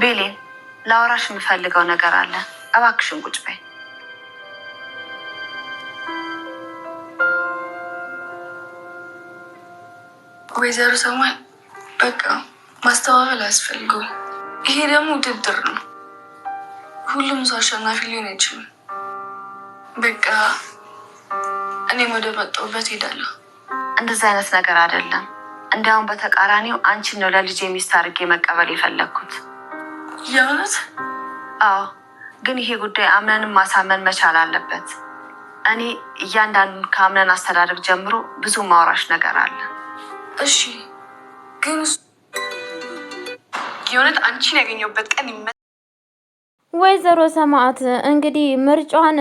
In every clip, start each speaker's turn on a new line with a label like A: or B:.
A: ቤሌን ላወራሽ የምፈልገው ነገር አለ። እባክሽን ቁጭ በይ።
B: ወይዘሮ ሰማይ በቃ ማስተባበል አያስፈልገውም። ይሄ ደግሞ ውድድር ነው። ሁሉም ሰው አሸናፊ ሊሆን አይችልም። በቃ እኔም ወደ መጣሁበት ሄዳለሁ።
A: እንደዚህ አይነት ነገር አይደለም። እንዲያውም በተቃራኒው አንቺን ነው ለልጄ ሚስት አድርጌ መቀበል የፈለግኩት።
B: የእውነት?
A: አዎ፣ ግን ይሄ ጉዳይ አምነንም ማሳመን መቻል አለበት። እኔ እያንዳንዱን ከአምነን አስተዳደግ ጀምሮ ብዙ ማውራሽ ነገር አለ።
B: እሺ፣ ግን የእውነት አንቺን ያገኘሁበት ቀን
C: ወይዘሮ ሰማዕት እንግዲህ ምርጫዋን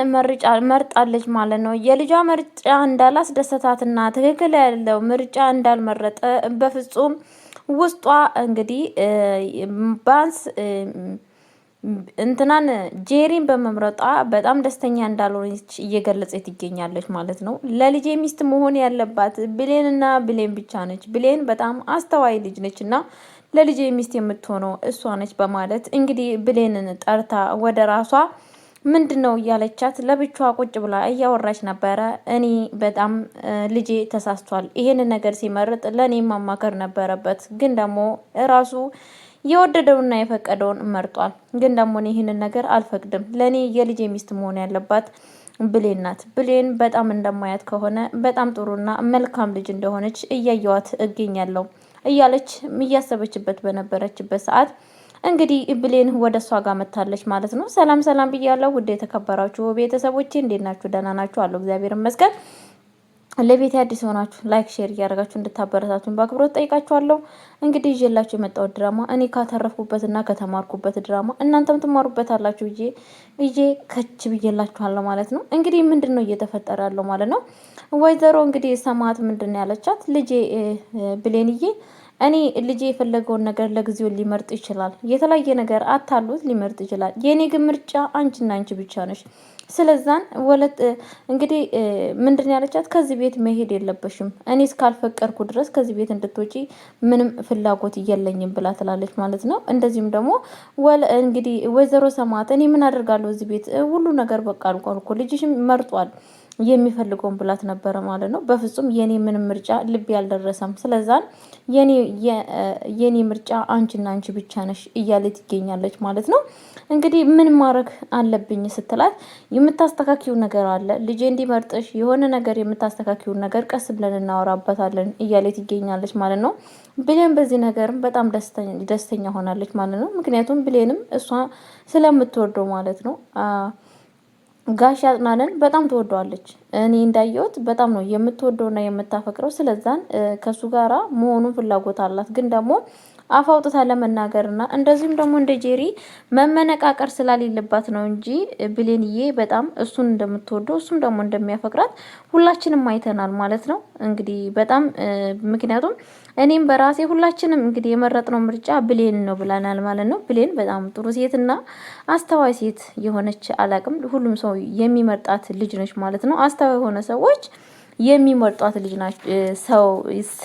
C: መርጣለች ማለት ነው። የልጇ ምርጫ እንዳላስደሰታትና ትክክል ያለው ምርጫ እንዳልመረጠ በፍጹም ውስጧ እንግዲህ ባንስ እንትናን ጄሪን በመምረጧ በጣም ደስተኛ እንዳልሆነች እየገለጸች ትገኛለች ማለት ነው። ለልጄ ሚስት መሆን ያለባት ብሌንና ብሌን ብቻ ነች። ብሌን በጣም አስተዋይ ልጅ ነች እና ለልጄ ሚስት የምትሆነው እሷ ነች በማለት እንግዲህ ብሌንን ጠርታ ወደ ራሷ ምንድነው እያለቻት ለብቻዋ ቁጭ ብላ እያወራች ነበረ። እኔ በጣም ልጄ ተሳስቷል፣ ይሄንን ነገር ሲመርጥ ለእኔ ማማከር ነበረበት፣ ግን ደግሞ ራሱ የወደደውና የፈቀደውን መርጧል። ግን ደግሞ ይህንን ነገር አልፈቅድም። ለእኔ የልጄ ሚስት መሆን ያለባት ብሌን ናት። ብሌን በጣም እንደማያት ከሆነ በጣም ጥሩና መልካም ልጅ እንደሆነች እያየዋት እገኛለሁ እያለች እያሰበችበት በነበረችበት ሰዓት እንግዲህ ብሌን ወደ እሷ ጋር መታለች ማለት ነው። ሰላም ሰላም ብያለሁ ውድ የተከበራችሁ ቤተሰቦቼ፣ እንዴት ናችሁ? ደህና ናችሁ? አለሁ እግዚአብሔር ይመስገን። ለቤት አዲስ ሆናችሁ ላይክ ሼር እያደረጋችሁ እንድታበረታቱን በአክብሮት ጠይቃችኋለሁ። እንግዲህ ይዤላችሁ የመጣው ድራማ እኔ ካተረፍኩበትና ከተማርኩበት ድራማ እናንተም ትማሩበታላችሁ ይዤ ከች ብዬላችኋለሁ ማለት ነው። እንግዲህ ምንድን ነው እየተፈጠረ ያለው ማለት ነው። ወይዘሮ እንግዲህ ሰማዕት ምንድን ነው ያለቻት? ልጄ ብሌንዬ እኔ ልጄ የፈለገውን ነገር ለጊዜው ሊመርጥ ይችላል። የተለያየ ነገር አታሉት ሊመርጥ ይችላል። የእኔ ግን ምርጫ አንቺና አንቺ ብቻ ነሽ። ስለዛን ወለት እንግዲህ ምንድን ያለቻት? ከዚህ ቤት መሄድ የለበሽም፣ እኔ እስካልፈቀድኩ ድረስ ከዚህ ቤት እንድትወጪ ምንም ፍላጎት የለኝም ብላ ትላለች ማለት ነው። እንደዚሁም ደግሞ እንግዲህ ወይዘሮ ሰማዕት እኔ ምን አደርጋለሁ እዚህ ቤት ሁሉ ነገር በቃ አልቋል እኮ ልጅሽም መርጧል የሚፈልገውን ብላት ነበረ ማለት ነው። በፍጹም የኔ ምንም ምርጫ ልብ ያልደረሰም፣ ስለዛን የኔ ምርጫ አንቺና አንቺ ብቻ ነሽ እያለ ትገኛለች ማለት ነው። እንግዲህ ምን ማድረግ አለብኝ ስትላት የምታስተካክዩ ነገር አለ ልጄ እንዲመርጥሽ የሆነ ነገር የምታስተካክዩ ነገር ቀስ ብለን እናወራበታለን እያለ ትገኛለች ማለት ነው። ብሌን በዚህ ነገርም በጣም ደስተኛ ሆናለች ማለት ነው። ምክንያቱም ብሌንም እሷ ስለምትወደው ማለት ነው ጋሽ አጽናንን በጣም ትወደዋለች። እኔ እንዳየሁት በጣም ነው የምትወደውና የምታፈቅረው። ስለዛን ከሱ ጋራ መሆኑን ፍላጎት አላት። ግን ደግሞ አፍ አውጥታ ለመናገርና እንደዚሁም ደግሞ እንደ ጄሪ መመነቃቀር ስላሌለባት ነው እንጂ ብሌንዬ በጣም እሱን እንደምትወደው እሱም ደግሞ እንደሚያፈቅራት ሁላችንም አይተናል ማለት ነው። እንግዲህ በጣም ምክንያቱም እኔም በራሴ ሁላችንም እንግዲህ የመረጥነው ምርጫ ብሌን ነው ብለናል ማለት ነው። ብሌን በጣም ጥሩ ሴትና አስተዋይ ሴት የሆነች አላቅም ሁሉም ሰው የሚመርጣት ልጅ ነች ማለት ነው። አስተዋይ የሆነ ሰዎች የሚመርጧት ልጅ ናቸው።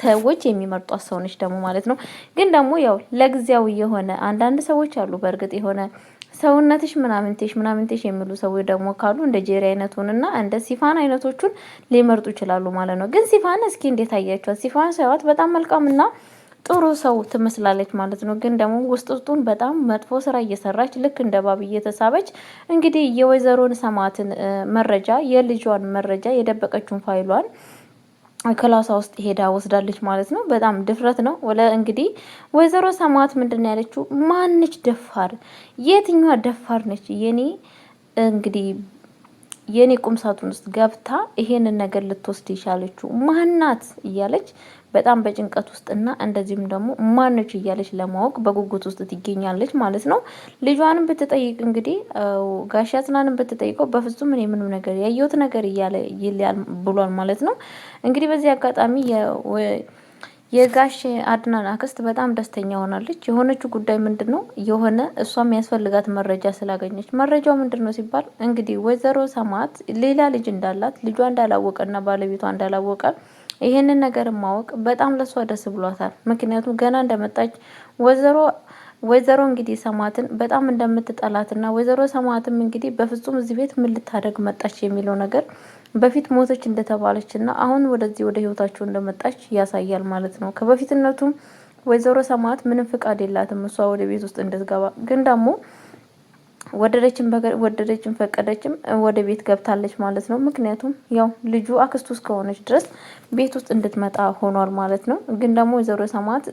C: ሰዎች የሚመርጧት ሰው ነች ደግሞ ማለት ነው። ግን ደግሞ ያው ለጊዜያዊ የሆነ አንዳንድ ሰዎች አሉ። በእርግጥ የሆነ ሰውነትሽ ምናምንቴሽ የሚሉ ሰዎች ደግሞ ካሉ እንደ ጄሪ አይነቱንና እንደ ሲፋን አይነቶቹን ሊመርጡ ይችላሉ ማለት ነው። ግን ሲፋን እስኪ እንዴት አያችኋት? ሲፋን ሳይዋት በጣም መልካምና ጥሩ ሰው ትመስላለች ማለት ነው። ግን ደግሞ ውስጡን በጣም መጥፎ ስራ እየሰራች ልክ እንደ ባብ እየተሳበች እንግዲህ የወይዘሮን ሰማዕትን መረጃ የልጇን መረጃ የደበቀችውን ፋይሏን ክላሷ ውስጥ ሄዳ ወስዳለች ማለት ነው። በጣም ድፍረት ነው። እንግዲህ ወይዘሮ ሰማዕት ምንድን ነው ያለችው? ማንች ደፋር? የትኛዋ ደፋር ነች? የኔ ቁም ሳጥን ውስጥ ገብታ ይሄንን ነገር ልትወስድ ይቻለችው ማናት እያለች በጣም በጭንቀት ውስጥና እንደዚህም ደግሞ ማነች እያለች ለማወቅ በጉጉት ውስጥ ትገኛለች ማለት ነው። ልጇንም ብትጠይቅ እንግዲህ ጋሽ አጽናንም ብትጠይቀው በፍጹም እኔ ምንም ነገር ያየሁት ነገር ይላል ብሏል ማለት ነው። እንግዲህ በዚህ አጋጣሚ የጋሽ አድናን አክስት በጣም ደስተኛ ሆናለች። የሆነችው ጉዳይ ምንድነው? የሆነ እሷ የሚያስፈልጋት መረጃ ስላገኘች። መረጃው ምንድነው ሲባል እንግዲህ ወይዘሮ ሰማዕት ሌላ ልጅ እንዳላት ልጇ እንዳላወቀና ባለቤቷ እንዳላወቀ ይሄንን ነገር ማወቅ በጣም ለሷ ደስ ብሏታል። ምክንያቱም ገና እንደመጣች ወይዘሮ ወይዘሮ እንግዲህ ሰማዕትን በጣም እንደምትጠላትና ወይዘሮ ሰማዕትም እንግዲህ በፍጹም እዚህ ቤት ምን ልታደርግ መጣች የሚለው ነገር በፊት ሞተች እንደተባለችና አሁን ወደዚህ ወደ ህይወታቸው እንደመጣች ያሳያል ማለት ነው። ከበፊትነቱም ወይዘሮ ሰማዕት ምንም ፍቃድ የላትም እሷ ወደ ቤት ውስጥ እንድትገባ፣ ግን ደግሞ ወደደችም ፈቀደችም ወደ ቤት ገብታለች ማለት ነው። ምክንያቱም ያው ልጁ አክስቱ እስከሆነች ድረስ ቤት ውስጥ እንድትመጣ ሆኗል ማለት ነው። ግን ደግሞ ወይዘሮ ሰማዕት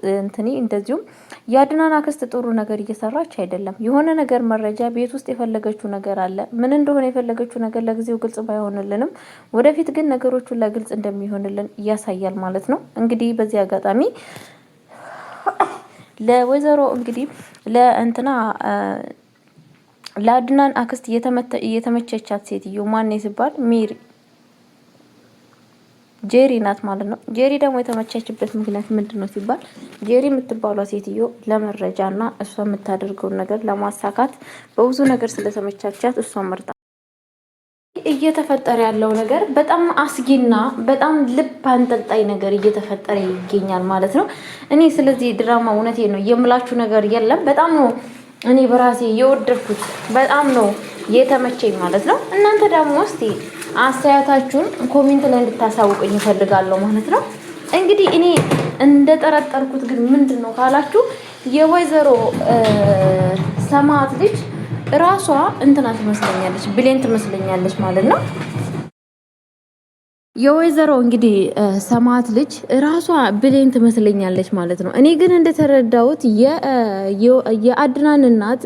C: እንደዚሁም የአድናን አክስት ጥሩ ነገር እየሰራች አይደለም። የሆነ ነገር መረጃ ቤት ውስጥ የፈለገችው ነገር አለ። ምን እንደሆነ የፈለገችው ነገር ለጊዜው ግልጽ ባይሆንልንም ወደፊት ግን ነገሮቹን ለግልጽ እንደሚሆንልን ያሳያል ማለት ነው። እንግዲህ በዚህ አጋጣሚ ለወይዘሮ እንግዲህ ለእንትና ለአድናን አክስት እየተመቸቻት ሴትዮ ማን ሲባል ጄሪ ናት ማለት ነው። ጄሪ ደግሞ የተመቻችበት ምክንያት ምንድነው ሲባል ጄሪ የምትባለው ሴትዮ ለመረጃና እሷ የምታደርገውን ነገር ለማሳካት በብዙ ነገር ስለተመቻቻት እሷ መርጣ እየተፈጠረ ያለው ነገር በጣም አስጊና በጣም ልብ አንጠልጣይ ነገር እየተፈጠረ ይገኛል ማለት ነው። እኔ ስለዚህ ድራማ እውነቴ ነው የምላችሁ ነገር የለም። በጣም ነው እኔ በራሴ የወደድኩት፣ በጣም ነው የተመቸኝ ማለት ነው። እናንተ ደግሞ እስቲ አስተያየታችሁን ኮሜንት ላይ እንድታሳውቁኝ እፈልጋለሁ ማለት ነው። እንግዲህ እኔ እንደጠረጠርኩት ግን ምንድነው ካላችሁ የወይዘሮ ሰማዕት ልጅ ራሷ እንትና ትመስለኛለች፣ ብሌን ትመስለኛለች ማለት ነው። የወይዘሮ እንግዲህ ሰማዕት ልጅ ራሷ ብሌን ትመስለኛለች ማለት ነው። እኔ ግን እንደተረዳሁት የአድናን እናት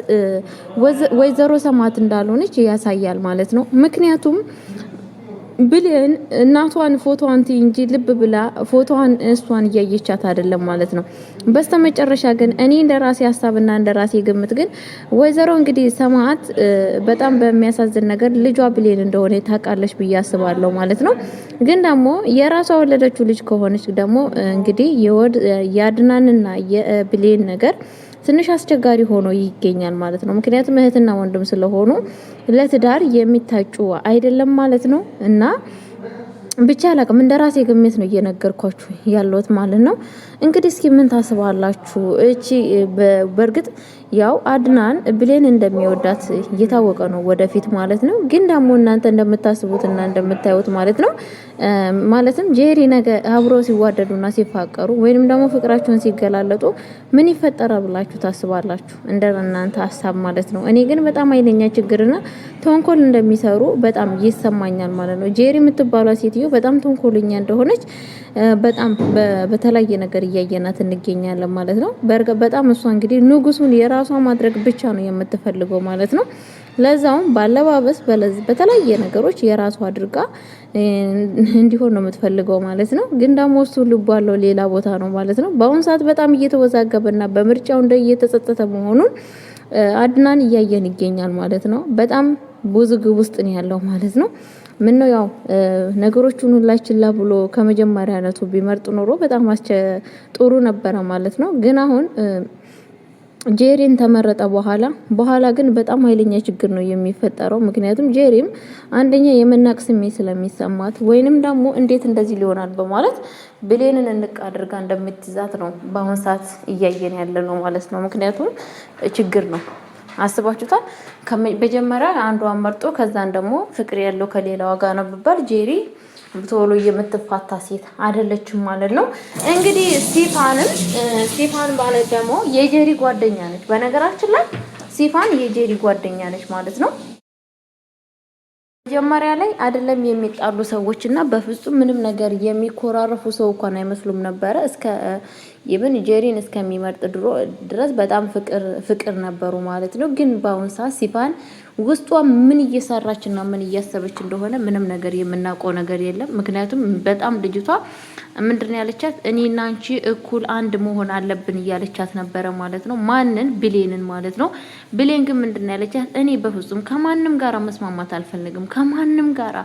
C: ወይዘሮ ሰማዕት እንዳልሆነች ያሳያል ማለት ነው። ምክንያቱም ብሌን እናቷን ፎቶዋን እንጂ ልብ ብላ ፎቶዋን እሷን እያየቻት አይደለም ማለት ነው። በስተመጨረሻ ግን እኔ እንደራሴ ሀሳብና እንደራሴ ግምት ግን ወይዘሮ እንግዲህ ሰማዕት በጣም በሚያሳዝን ነገር ልጇ ብሌን እንደሆነ ታውቃለች ብዬ አስባለሁ ማለት ነው። ግን ደግሞ የራሷ ወለደችው ልጅ ከሆነች ደግሞ እንግዲህ የአድናንና የብሌን ነገር ትንሽ አስቸጋሪ ሆኖ ይገኛል ማለት ነው። ምክንያቱም እህትና ወንድም ስለሆኑ ለትዳር የሚታጩ አይደለም ማለት ነው። እና ብቻ አላቅም እንደራሴ ግምት ነው እየነገርኳችሁ ያለሁት ማለት ነው። እንግዲህ እስኪ ምን ታስባላችሁ? እቺ በእርግጥ ያው አድናን ብሌን እንደሚወዳት እየታወቀ ነው ወደፊት ማለት ነው። ግን ደግሞ እናንተ እንደምታስቡትና እንደምታዩት ማለት ነው ማለትም ጄሪ ነገ አብሮ ሲዋደዱና ሲፋቀሩ ወይንም ደግሞ ፍቅራቸውን ሲገላለጡ ምን ይፈጠራል ብላችሁ ታስባላችሁ? እንደናንተ ሀሳብ ማለት ነው። እኔ ግን በጣም ኃይለኛ ችግርና ተንኮል እንደሚሰሩ በጣም ይሰማኛል ማለት ነው። ጄሪ የምትባለው ሴትዮ በጣም ተንኮለኛ እንደሆነች በጣም በተለያየ ነገር እያየናት እንገኛለን ማለት ነው። በጣም እሷ እንግዲህ ንጉሱን የራሷ ማድረግ ብቻ ነው የምትፈልገው ማለት ነው። ለዛውም ባለባበስ በተለያየ ነገሮች የራሷ አድርጋ እንዲሆን ነው የምትፈልገው ማለት ነው። ግን ደግሞ እሱ ልቡ ያለው ሌላ ቦታ ነው ማለት ነው። በአሁን ሰዓት በጣም እየተወዛገበና በምርጫው እየተጸጸተ መሆኑን አድናን እያየን ይገኛል ማለት ነው። በጣም ውዝግብ ውስጥ ነው ያለው ማለት ነው። ምን ነው ያው ነገሮቹን ሁላችላ ብሎ ከመጀመሪያነቱ ቢመርጥ ኖሮ በጣም ጥሩ ነበረ ማለት ነው። ግን አሁን ጄሪን ተመረጠ በኋላ ግን በጣም ኃይለኛ ችግር ነው የሚፈጠረው። ምክንያቱም ጄሪም አንደኛ የመናቅ ስሜት ስለሚሰማት ወይንም ደግሞ እንዴት እንደዚህ ሊሆናል በማለት ብሌንን እንቅ አድርጋ እንደምትይዛት ነው በአሁን ሰዓት እያየን ያለ ነው ማለት ነው። ምክንያቱም ችግር ነው አስባችሁታል። በመጀመሪያ አንዷን መርጦ ከዛን ደግሞ ፍቅር ያለው ከሌላዋ ጋር ነው ቢባል ጄሪ ቶሎ የምትፋታ ሴት አይደለችም ማለት ነው። እንግዲህ ሲፋን ማለት ደግሞ የጄሪ ጓደኛ ነች። በነገራችን ላይ ሲፋን የጄሪ ጓደኛ ነች ማለት ነው። መጀመሪያ ላይ አይደለም የሚጣሉ ሰዎች እና በፍጹም ምንም ነገር የሚኮራረፉ ሰው እንኳን አይመስሉም ነበረ እስከ ይብን ጄሪን እስከሚመርጥ ድረስ በጣም ፍቅር ነበሩ ማለት ነው። ግን በአሁን ሰዓት ሲፋን ውስጧ ምን እየሰራችና ምን እያሰበች እንደሆነ ምንም ነገር የምናውቀው ነገር የለም። ምክንያቱም በጣም ልጅቷ ምንድነው ያለቻት እኔና አንቺ እኩል አንድ መሆን አለብን እያለቻት ነበረ ማለት ነው። ማንን? ብሌንን ማለት ነው። ብሌን ግን ምንድነው ያለቻት እኔ በፍጹም ከማንም ጋራ መስማማት አልፈልግም፣ ከማንም ጋራ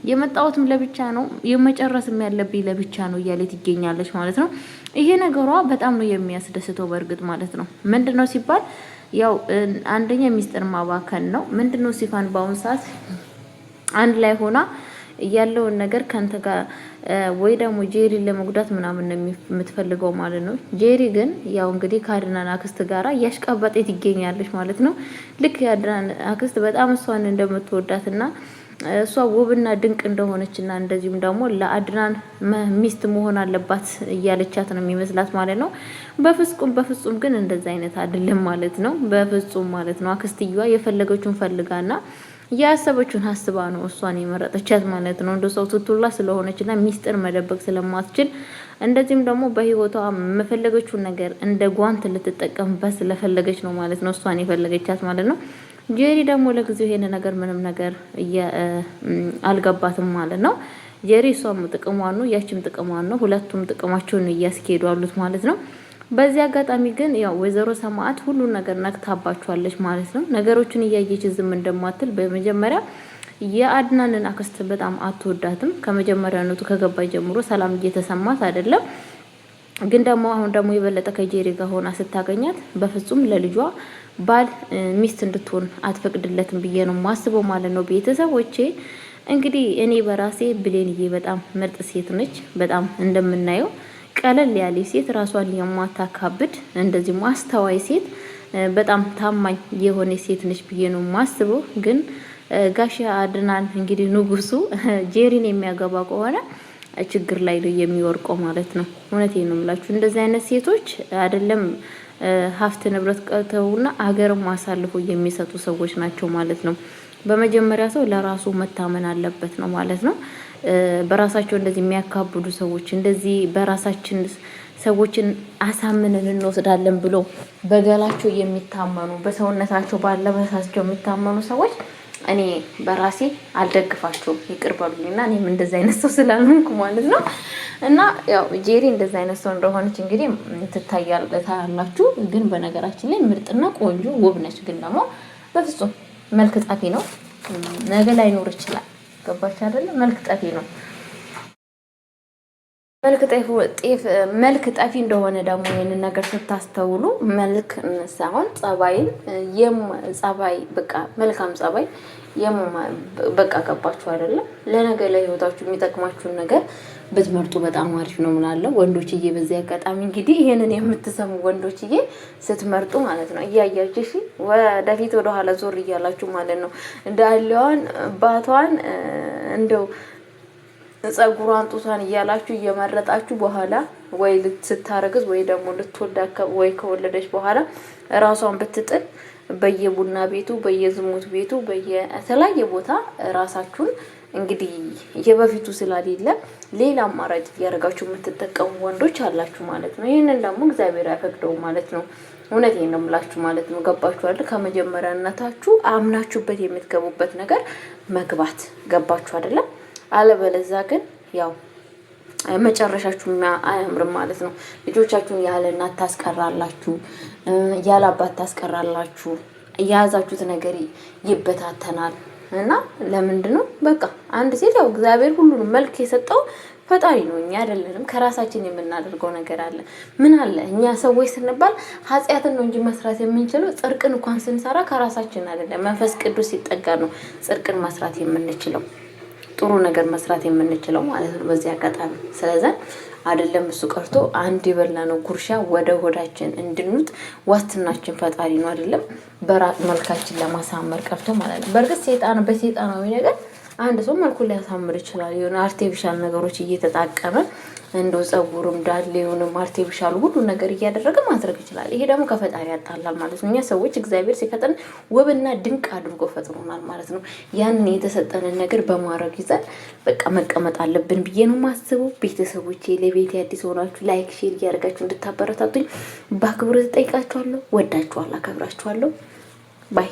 C: የመጣሁትም ለብቻ ነው የመጨረስም ያለብኝ ለብቻ ነው እያለች ትገኛለች ማለት ነው። ይሄ ነገሯ በጣም ነው የሚያስደስተው በእርግጥ ማለት ነው። ምንድነው ሲባል ያው አንደኛ ሚስጥር ማባከን ነው። ምንድነው ሲፋን በአሁን ሰዓት አንድ ላይ ሆና ያለውን ነገር ካንተ ጋር ወይ ደግሞ ጄሪን ለመጉዳት ምናምን ነው የምትፈልገው ማለት ነው። ጄሪ ግን ያው እንግዲህ ከአድናን አክስት ጋራ እያሽቃባጤት ይገኛለች ማለት ነው። ልክ የአድናን አክስት በጣም እሷን እንደምትወዳትና እሷ ውብና ድንቅ እንደሆነችና እንደዚሁም ደግሞ ለአድናን ሚስት መሆን አለባት እያለቻት ነው የሚመስላት ማለት ነው። በፍጹም ግን እንደዛ አይነት አይደለም ማለት ነው። በፍጹም ማለት ነው። አክስትየዋ የፈለገችውን ፈልጋና ያሰበችውን ሀስባ ነው እሷን የመረጠቻት ማለት ነው። እንደ ሰው ትቱላ ስለሆነችና ሚስጥር መደበቅ ስለማትችል እንደዚህም ደግሞ በህይወቷ የፈለገችውን ነገር እንደ ጓንት ልትጠቀምበት ስለፈለገች ነው ማለት ነው እሷን የፈለገቻት ማለት ነው። ጄሪ ደግሞ ለጊዜው ይሄን ነገር ምንም ነገር አልገባትም ማለት ነው። ጄሪ እሷም ጥቅሟን ነው ያቺም ጥቅሟን ነው። ሁለቱም ጥቅማቸውን እያስኬዱ አሉት ማለት ነው። በዚህ አጋጣሚ ግን ያው ወይዘሮ ሰማዓት ሁሉን ነገር ነክታባቸዋለች ማለት ነው። ነገሮችን እያየች ዝም እንደማትል በመጀመሪያ የአድናንን አክስት በጣም አትወዳትም። ከመጀመሪያነቱ ከገባይ ጀምሮ ሰላም እየተሰማት አይደለም። ግን ደግሞ አሁን ደግሞ የበለጠ ከጄሪ ጋር ሆና ስታገኛት በፍጹም ለልጇ ባል ሚስት እንድትሆን አትፈቅድለትም ብዬ ነው ማስበው ማለት ነው። ቤተሰቦቼ እንግዲህ እኔ በራሴ ብሌንዬ በጣም ምርጥ ሴት ነች። በጣም እንደምናየው ቀለል ያለ ሴት፣ ራሷን የማታካብድ እንደዚህ ማስተዋይ ሴት፣ በጣም ታማኝ የሆነ ሴት ነች ብዬ ነው ማስበው። ግን ጋሻ አድናን እንግዲህ ንጉሱ ጄሪን የሚያገባ ከሆነ ችግር ላይ ነው የሚወርቀው ማለት ነው። እውነቴን ነው የምላችሁ። እንደዚህ አይነት ሴቶች አይደለም ሀብት ንብረት ቀርተውና አገርም አሳልፎ የሚሰጡ ሰዎች ናቸው ማለት ነው። በመጀመሪያ ሰው ለራሱ መታመን አለበት ነው ማለት ነው። በራሳቸው እንደዚህ የሚያካብዱ ሰዎች እንደዚህ በራሳችን ሰዎችን አሳምነን እንወስዳለን ብሎ በገላቸው የሚታመኑ በሰውነታቸው ባለበሳቸው የሚታመኑ ሰዎች እኔ በራሴ አልደግፋቸውም። ይቅር በሉኝና እኔም እንደዛ አይነት ሰው ስላልሆንኩ ማለት ነው። እና ያው ጄሪ እንደዛ አይነት ሰው እንደሆነች እንግዲህ ትታያላችሁ። ግን በነገራችን ላይ ምርጥና ቆንጆ ውብ ነች። ግን ደግሞ በፍጹም መልክ ጠፊ ነው። ነገ ላይኖር ይችላል። ገባች አይደለ? መልክ ጠፊ ነው። መልክ ጠፊ እንደሆነ ደግሞ ይሄንን ነገር ስታስተውሉ መልክ ሳይሆን ጸባይ በቃ መልካም ጸባይ በቃ ገባችሁ አይደለ? ለነገ ለህይወታችሁ የሚጠቅማችሁን ነገር ብትመርጡ በጣም አሪፍ ነው ምናለው። ወንዶችዬ በዚህ አጋጣሚ እንግዲህ ይሄንን የምትሰሙ ወንዶችዬ ስትመርጡ ማለት ነው እያያችሁ እሺ፣ ወደፊት ወደ ኋላ ዞር እያላችሁ ማለት ነው እንዳለዋን ባቷን እንደው ጸጉሯን ጡቷን እያላችሁ እየመረጣችሁ በኋላ ወይ ልትታረግዝ ወይ ደግሞ ልትወልድ ወይ ከወለደች በኋላ ራሷን ብትጥል በየቡና ቤቱ በየዝሙት ቤቱ በየተለያየ ቦታ ራሳችሁን እንግዲህ የበፊቱ ስላሌለ ሌላ አማራጭ እያደረጋችሁ የምትጠቀሙ ወንዶች አላችሁ ማለት ነው። ይሄንን ደግሞ እግዚአብሔር ያፈቅደው ማለት ነው። እውነቴን ነው የምላችሁ ማለት ነው። ገባችሁ አይደል? ከመጀመሪያነታችሁ አምናችሁበት የምትገቡበት ነገር መግባት ገባችሁ አይደለም? አለበለዛ ግን ያው መጨረሻችሁ አያምርም ማለት ነው። ልጆቻችሁን ያለ እናት ታስቀራላችሁ፣ ያለ አባት ታስቀራላችሁ። የያዛችሁት ነገር ይበታተናል። እና ለምንድን ነው በቃ አንድ ሴት ያው እግዚአብሔር ሁሉንም መልክ የሰጠው ፈጣሪ ነው፣ እኛ አይደለንም። ከራሳችን የምናደርገው ነገር አለ። ምን አለ እኛ ሰዎች ስንባል ኃጢአትን ነው እንጂ መስራት የምንችለው ጽድቅን እንኳን ስንሰራ ከራሳችን አይደለም። መንፈስ ቅዱስ ሲጠጋ ነው ጽድቅን መስራት የምንችለው፣ ጥሩ ነገር መስራት የምንችለው ማለት ነው በዚህ አጋጣሚ። ስለዚህ አይደለም እሱ ቀርቶ አንድ የበላነው ጉርሻ ወደ ሆዳችን እንድንውጥ ዋስትናችን ፈጣሪ ነው አይደለም። በራስ መልካችን ለማሳመር ቀርቶ ማለት ነው። በእርግጥ በሰይጣናዊ ነገር አንድ ሰው መልኩን ሊያሳምር ይችላል። የሆነ አርቲፊሻል ነገሮች እየተጣቀመ እንደው ጸጉርም ዳሌውንም አርቲፊሻል ሁሉ ነገር እያደረገ ማድረግ ይችላል። ይሄ ደግሞ ከፈጣሪ ያጣላል ማለት ነው። እኛ ሰዎች እግዚአብሔር ሲፈጥረን ውብና ድንቅ አድርጎ ፈጥሮናል ማለት ነው። ያን የተሰጠንን ነገር በማድረግ ይዘን በቃ መቀመጥ አለብን ብዬ ነው የማስበው። ቤተሰቦቼ ለቤት አዲስ ሆናችሁ ላይክ፣ ሼር እያደረጋችሁ እንድታበረታቱኝ በአክብሮት እጠይቃችኋለሁ። ወዳችኋለሁ፣ አከብራችኋለሁ። ባይ